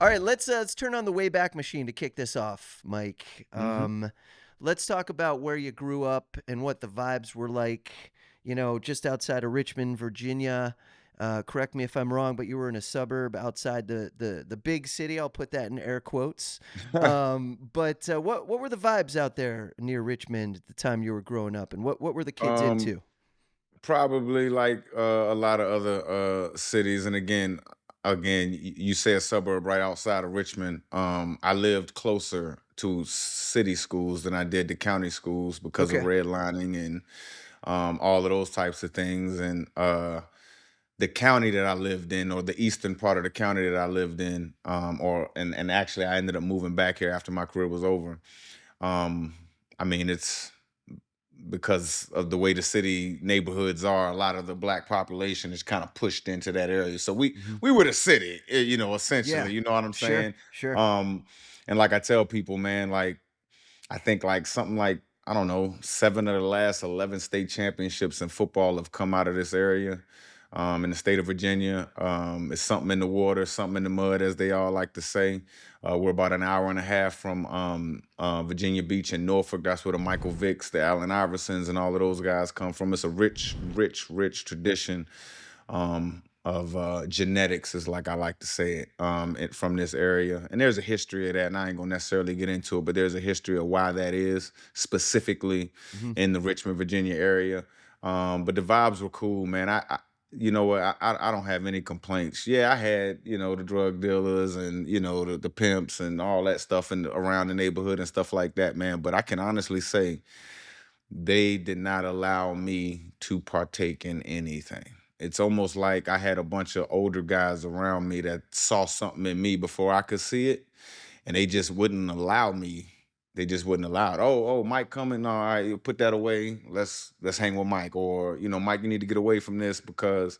All right, let's turn on the Wayback Machine to kick this off, Mike. Hmm. Let's talk about where you grew up and what the vibes were like. Just outside of Richmond, Virginia. Correct me if I'm wrong, but you were in a suburb outside the big city. I'll put that in air quotes. But what were the vibes out there near Richmond at the time you were growing up, and what were the kids um, into? Probably like a lot of other cities, and again, you say a suburb right outside of Richmond. I lived closer to city schools than I did to county schools because of Okay, redlining and all of those types of things. And the county that I lived in, or the eastern part of the county that I lived in, and actually I ended up moving back here after my career was over. Um, I mean, it's because of the way the city neighborhoods are. A lot of the black population is kind of pushed into that area. So we hmm, we were the city, yeah, essentially. You know what I'm sure, saying? sure. Um, and like I tell people, man, like I think like something like, I don't know, 7 of the last 11 state championships in football have come out of this area. In the state of Virginia, it's something in the water, something in the mud, as they all like to say. We're about an hour and a half from Virginia Beach in Norfolk. That's where the Michael Vicks, the Allen Iversons, and all of those guys come from. It's a rich, rich, rich tradition of genetics, is like I like to say it, from this area. And there's a history of that, and I ain't gonna necessarily get into it, but there's a history of why that is specifically Hmm. in the Richmond, Virginia area. But the vibes were cool, man. You know what? I don't have any complaints. Yeah, I had, the drug dealers and, the pimps and all that stuff around the neighborhood and stuff like that, man. But I can honestly say they did not allow me to partake in anything. It's almost like I had a bunch of older guys around me that saw something in me before I could see it, and they just wouldn't allow me. They just wouldn't allow it. Oh, Mike coming. All right, you put that away. Let's hang with Mike. Or, Mike, you need to get away from this because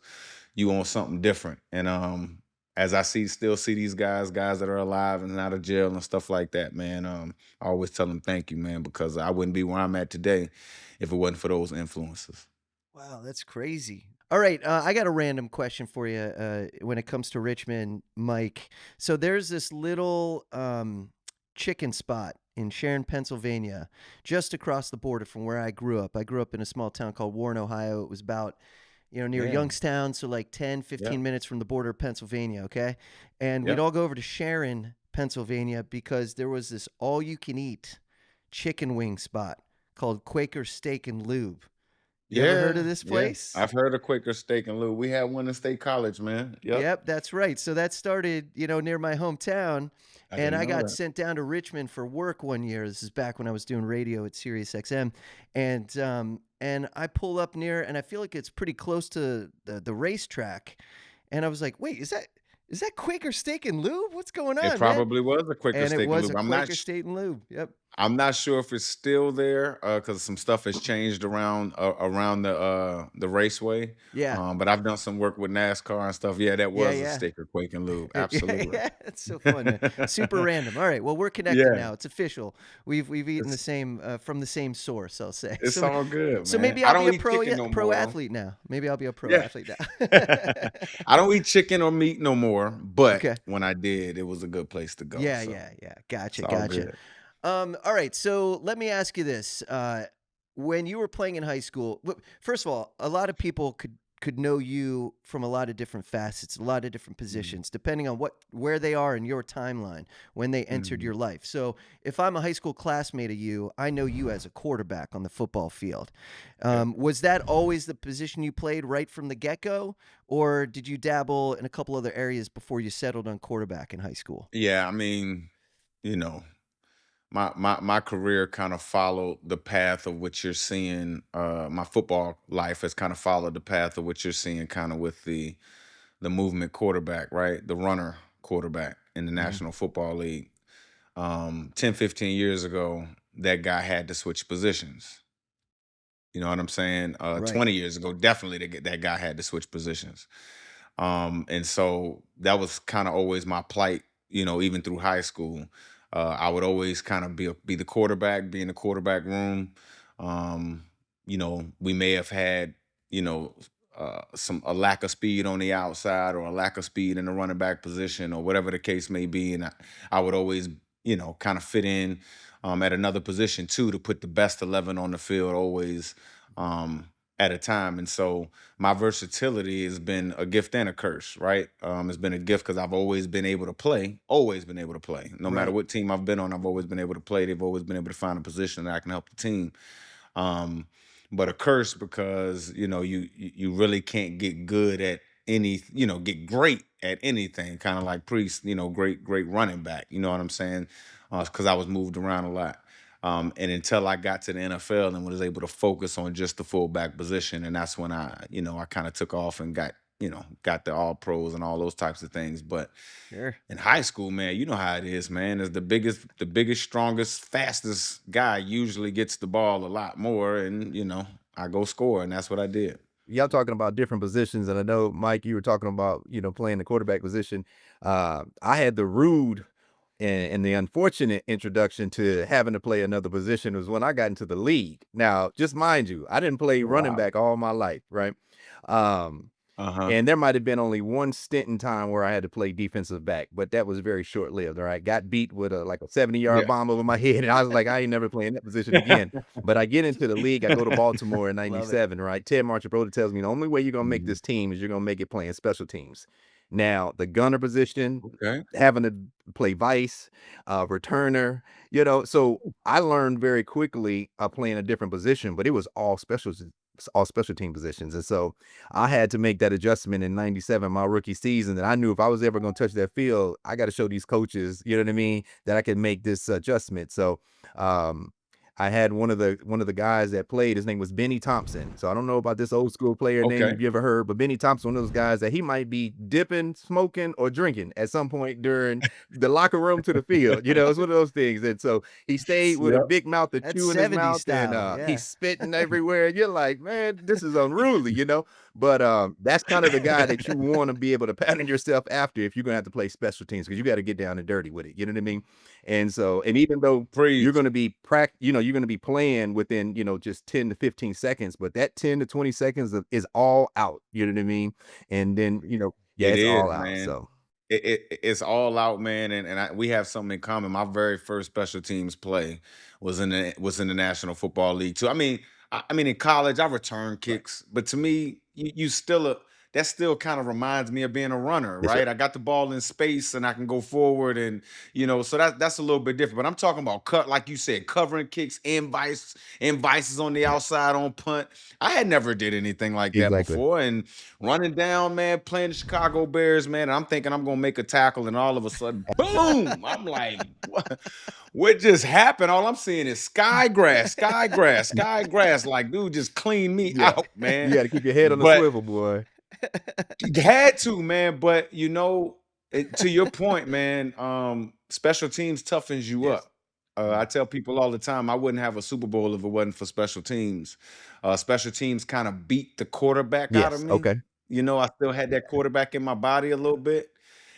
you want something different. And as I still see these guys that are alive and out of jail and stuff like that, man. I always tell them thank you, man, because I wouldn't be where I'm at today if it wasn't for those influences. Wow, that's crazy. All right, I got a random question for you when it comes to Richmond, Mike. So there's this little chicken spot in Sharon, Pennsylvania, just across the border from where I grew up. I grew up in a small town called Warren, Ohio. It was about, near Yeah. Youngstown, so like 10, Yep. 15 minutes from the border of Pennsylvania, okay? And we'd Yep. all go over to Sharon, Pennsylvania, because there was this all you can eat chicken wing spot called Quaker Steak and Lube. You ever heard of Yeah. this Yeah. place? I've heard of Quaker Steak and Lube. We had one in State College, man. Yep. Yep, that's right. So that started, near my hometown, I and didn't I know got that. sent down to Richmond for work one year. This is back when I was doing radio at Sirius XM, and I pull up near, and I feel like it's pretty close to the racetrack, and I was like, "Wait, is that Quaker Steak and Lube? What's going It on, man?" probably was a Quaker And it Steak and was Lube. a Quaker Steak and Lube. Yep. I'm not sure if it's still there, because some stuff has changed around the raceway. Yeah. But I've done some work with NASCAR and stuff. Yeah, that Yeah. was a Yeah. Steak or Quake and Lube. Yeah, Absolutely. yeah, it's so fun, man. Super random. All right, well, we're connected Yeah, now. It's official. We've eaten the it's same from the same source. I'll say. it's So all good, so man. maybe I I'll be don't a eat chicken no pro more. athlete now. Maybe I'll be a pro Yeah. athlete now. I don't eat chicken or meat no more, but Okay. when I did, it was a good place to go. Yeah, So yeah, yeah. it's Gotcha, all gotcha. good. All right. So let me ask you this: when you were playing in high school, first of all, a lot of people could know you from a lot of different facets, a lot of different Mhm. positions, depending on where they are in your timeline when they entered Mhm. your life. So if I'm a high school classmate of you, I know you as a quarterback on the football field. Yeah. Was that always the position you played right from the get go, or did you dabble in a couple other areas before you settled on quarterback in high school? Yeah, I mean, you know, my career kind of followed the path of what you're seeing. My football life has kind of followed the path of what you're seeing, kind of with the movement quarterback, right? The runner quarterback in the Hmm. National Football League. 10, 15 years ago, that guy had to switch positions. You know what I'm saying? Right. 20 years ago, definitely that guy had to switch positions. And so that was kind of always my plight, even through high school. I would always kind of be the quarterback, be in the quarterback room. Um, we may have had, you know, a lack of speed on the outside or a lack of speed in the running back position or whatever the case may be, and I would always kind of fit in at another position too to put the best 11 on the field always at a time. And so my versatility has been a gift and a curse, right? It's been a gift because I've always been able to play. No matter Right. what team I've been on, I've always been able to play. They've always been able to find a position that I can help the team. Um, but a curse because you really can't get good at get great at anything, kind of like Priest, great running back. You know what I'm saying? Because I was moved around a lot. And until I got to the NFL and was able to focus on just the fullback position, and that's when I kind of took off and got the all pros and all those types of things. But Sure. in high school, man, you know how it is, man. Is the biggest, strongest, fastest guy usually gets the ball a lot more, and I go score, and that's what I did. Y'all talking about different positions, and I know, Mike, you were talking about, playing the quarterback position. I had the rude and the unfortunate introduction to having to play another position was when I got into the league. Now, just mind you, I didn't play running Wow. back all my life, right? Um, Uh-huh. and there might have been only one stint in time where I had to play defensive back, but that was very short-lived, all right? Got beat with a like a 70-yard Yeah. bomb over my head, and I was like, "I ain't never playing that position again." But I get into the league, I go to Baltimore in Love it. '97, right? Ted Marchibroda tells me the only way you're gonna make Mhm. this team is you're gonna make it playing special teams. Now, the gunner position, Okay. having to play vice, returner, so I learned very quickly, playing a different position, but it was all special team positions, and so I had to make that adjustment in '97, my rookie season, that I knew if I was ever gonna touch that field, I gotta show these coaches, you know what I mean, that I can make this adjustment. So, um, I had one of the guys that played, his name was Benny Thompson. So I don't know about this old school player name Okay. if you ever heard, but Benny Thompson, one of those guys that he might be dipping, smoking, or drinking at some point during the locker room to the field. It's one of those things. And so he stayed with a Yep. big mouth of That's chew in his 70s mouth, and style. he's Yeah. spitting everywhere. And you're like, man, this is unruly. But that's kind of the guy that you want to be able to pattern yourself after if you're gonna have to play special teams, because you got to get down and dirty with it. You know what I mean? And so, and even though you're Preach. gonna be you're gonna be playing within, just 10 to 15 seconds, but that 10 to 20 seconds is all out. You know what I mean? And then, yeah, It it's is, all out. man. So It's all out, man, and we have something in common. My very first special teams play was in the National Football League too. I mean, in college, I returned right. kicks, but to me, you still that still kind of reminds me of being a runner, Yes, sir. right? I got the ball in space and I can go forward, and so that's a little bit different. But I'm talking about cut, like you said, covering kicks, vices on the Yeah, outside on punt. I had never did anything like that exactly. before, and running down, man, playing the Chicago Bears, man. And I'm thinking I'm gonna make a tackle, and all of a sudden, boom! I'm like, what just happened? All I'm seeing is sky grass, sky grass, sky grass. Like, dude, just clean me Yeah. out, man. You got to keep your head on the But swivel, boy. you had to, man. But to your point, man, special teams toughens you Yes. up. Mhm. I tell people all the time, I wouldn't have a Super Bowl if it wasn't for special teams. Special teams kind of beat the quarterback out of Yes. me. Okay. I still had that quarterback in my body a little bit.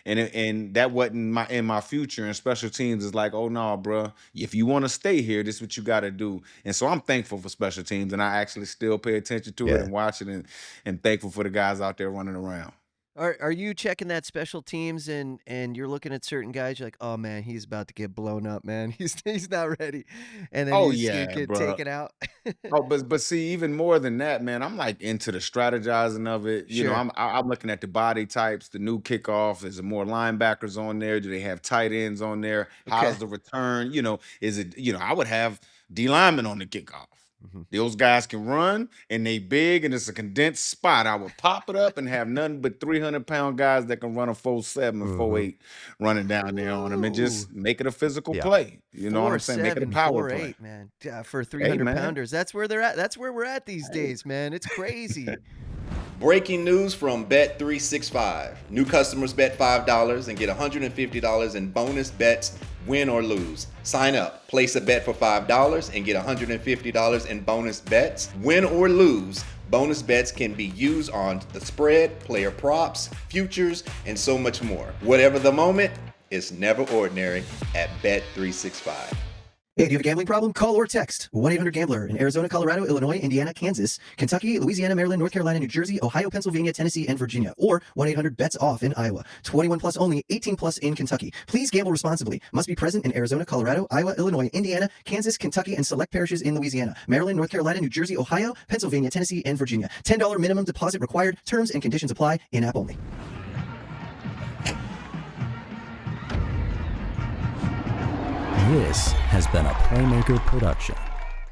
And that wasn't in my future. And special teams is like, oh no, bro. If you want to stay here, this is what you got to do. And so I'm thankful for special teams, and I actually still pay attention to it Yeah. and watch it, and thankful for the guys out there running around. Are you checking that special teams and you're looking at certain guys, you're like, "Oh, man, he's about to get blown up, man. He's not ready." And then Oh you see it yeah, get bro. taken out? Oh, but see, even more than that, man, I'm like into the strategizing of it. Sure. I'm looking at the body types, the new kickoff. Is there more linebackers on there? Do they have tight ends on there? How's Okay. the return? Is it? I would have D linemen on the kickoff. Mhm. Those guys can run and they big and it's a condensed spot. I would pop it up and have nothing but 300-pound guys that can run a 4.7, four Mhm. eight running down there on them and Ooh. just make it a physical Yeah. play. You know what I'm Four saying? Make it a seven, power four play. eight, man. Yeah, for Hey 300 man. pounders. That's where they're at. That's where we're at these days, man. It's crazy. Breaking news from Bet365. New customers bet $5 and get $150 in bonus bets, win or lose. Sign up, place a bet for $5 and get $150 in bonus bets, win or lose. Bonus bets can be used on the spread, player props, futures, and so much more. Whatever the moment, it's never ordinary at Bet365. Hey, do you have a gambling problem? Call or text 1-800-GAMBLER in Arizona, Colorado, Illinois, Indiana, Kansas, Kentucky, Louisiana, Maryland, North Carolina, New Jersey, Ohio, Pennsylvania, Tennessee, and Virginia. Or 1-800-BETS-OFF in Iowa. 21 plus only, 18 plus in Kentucky. Please gamble responsibly. Must be present in Arizona, Colorado, Iowa, Illinois, Indiana, Kansas, Kentucky, and select parishes in Louisiana, Maryland, North Carolina, New Jersey, Ohio, Pennsylvania, Tennessee, and Virginia. $10 minimum deposit required. Terms and conditions apply. In-app only. This has been a Playmaker production.